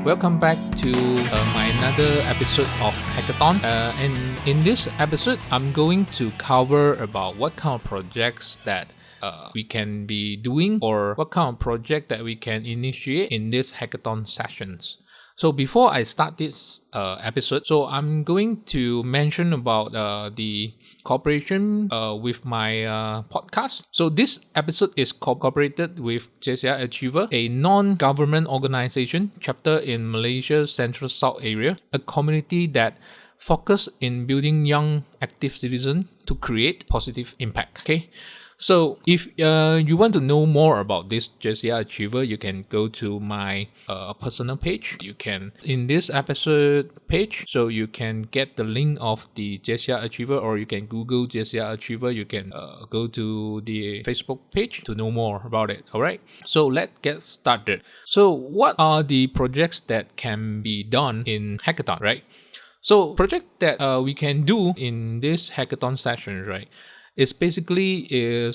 welcome back to my another episode of Hackathon. And in this episode, I'm going to cover about what kind of projects that we can be doing, or what kind of project that we can initiate in these hackathon sessions. So before I start this episode, I'm going to mention about the cooperation with my podcast. So this episode is cooperated with JCI Achiever, a non-government organization chapter in Malaysia's Central South area, a community that focus in building young active citizens to create positive impact. Okay. So if you want to know more about this JCI Achiever, you can go to my personal page. You can, in this episode page, so you can get the link of the JCI Achiever, or you can Google JCI Achiever. You can go to the Facebook page to know more about it. All right. So let's get started. So what are the projects that can be done in Hackathon, right? So project that we can do in this Hackathon session, right? It's basically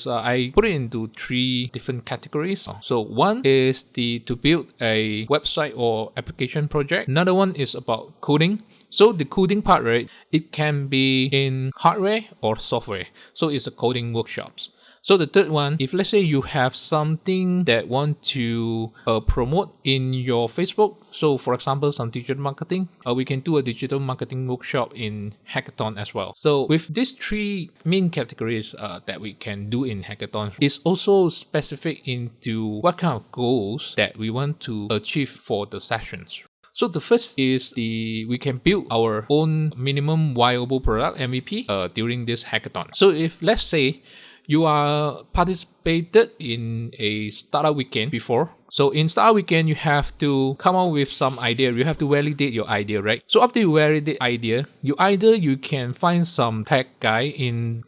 I put it into three different categories. So one is to build a website or application project. Another one is about coding. So the coding part, right, it can be in hardware or software. So it's a coding workshops. So the third one, if let's say you have something that want to promote in your Facebook, so for example, some digital marketing, we can do a digital marketing workshop in Hackathon as well. So with these three main categories that we can do in Hackathon, it's also specific into what kind of goals that we want to achieve for the sessions. So the first is we can build our own minimum viable product MVP during this hackathon. So if let's say you are participated in a startup weekend before. So in startup weekend, you have to come up with some idea. You have to validate your idea, right? So after you validate idea, you can find some tech guy in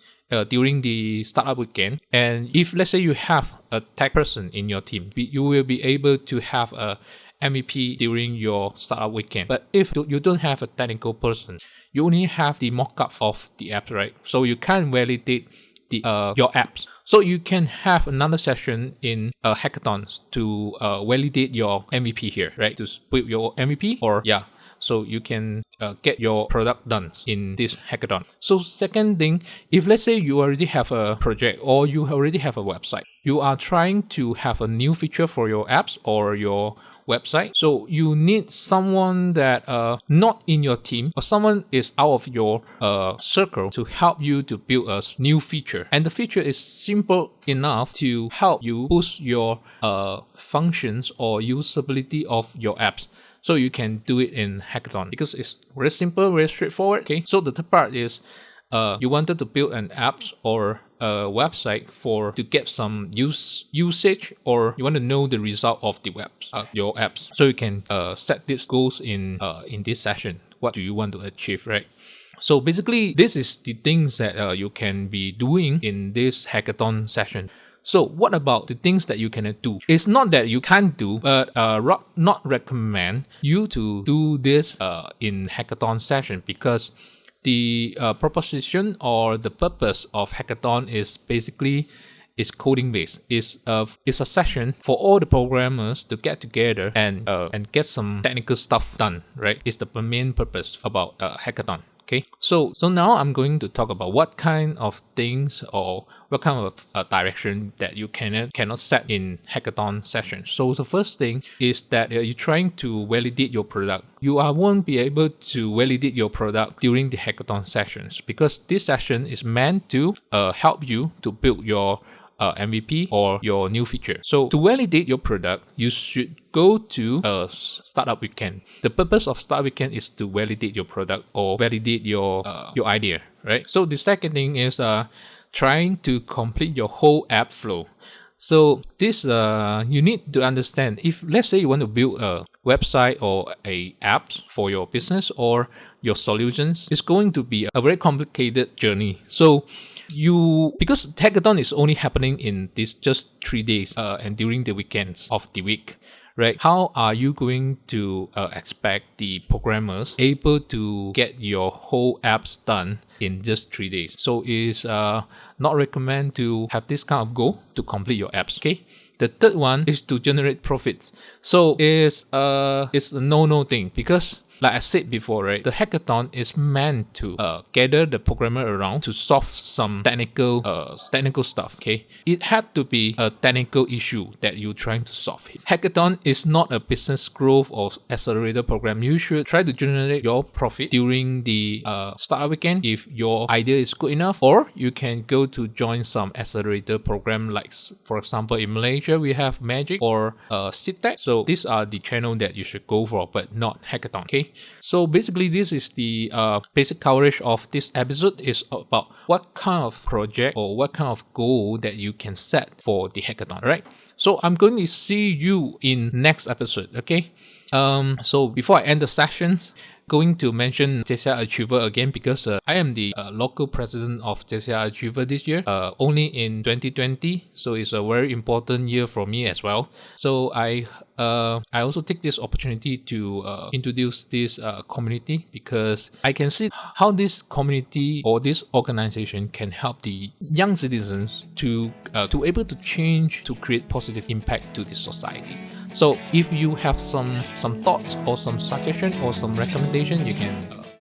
during the startup weekend. And if let's say you have a tech person in your team, you will be able to have a MVP during your startup weekend. But if you don't have a technical person, you only have the mock-up of the app, right? So you can't validate your apps. So you can have another session in hackathons to validate your MVP here, right? To build your MVP, so you can get your product done in this hackathon. So second thing, if let's say you already have a project or you already have a website, you are trying to have a new feature for your apps or your website. So you need someone that not in your team, or someone is out of your circle to help you to build a new feature. And the feature is simple enough to help you boost your functions or usability of your apps. So you can do it in Hackathon because it's very simple, very straightforward. Okay. So the third part is you wanted to build an app or a website to get some usage, or you want to know the result of the your apps. So you can set these goals in this session. What do you want to achieve, right? So basically, this is the things that you can be doing in this hackathon session. So what about the things that you cannot do? It's not that you can't do, but not recommend you to do this in hackathon session, because the proposition or the purpose of hackathon is basically coding based. It's a session for all the programmers to get together and get some technical stuff done, right? It's the main purpose about hackathon. Okay, so now I'm going to talk about what kind of things or what kind of direction that you cannot set in hackathon sessions. So the first thing is that you're trying to validate your product. You won't be able to validate your product during the hackathon sessions, because this session is meant to help you to build your MVP or your new feature. So to validate your product, you should go to a startup weekend. The purpose of startup weekend is to validate your product or validate your idea, right? So the second thing is trying to complete your whole app flow. So this you need to understand. If let's say you want to build a website or a app for your business or your solutions, it's going to be a very complicated journey. So because hackathon is only happening in this just 3 days and during the weekends of the week, right? How are you going to expect the programmers able to get your whole apps done in just 3 days? So it's not recommend to have this kind of goal to complete your apps. Okay. The third one is to generate profits. So it's a no thing, because like I said before, right, the hackathon is meant to gather the programmer around to solve some technical stuff. Okay, it had to be a technical issue that you're trying to solve. Hackathon is not a business growth or accelerator program. You should try to generate your profit during the startup weekend if your idea is good enough, or you can go to join some accelerator program, like for example in Malaysia we have Magic or SITEC. So these are the channel that you should go for, but not hackathon. Okay, so basically this is the basic coverage of this episode, is about what kind of project or what kind of goal that you can set for the hackathon. Right, so I'm going to see you in next episode. Okay, so before I end the sessions, going to mention JCI Achiever again, because I am the local president of JCI Achiever this year, only in 2020, so it's a very important year for me as well. So I also take this opportunity to introduce this community, because I can see how this community or this organization can help the young citizens to able to change, to create positive impact to the society. So if you have some thoughts or some suggestion or some recommendation, you can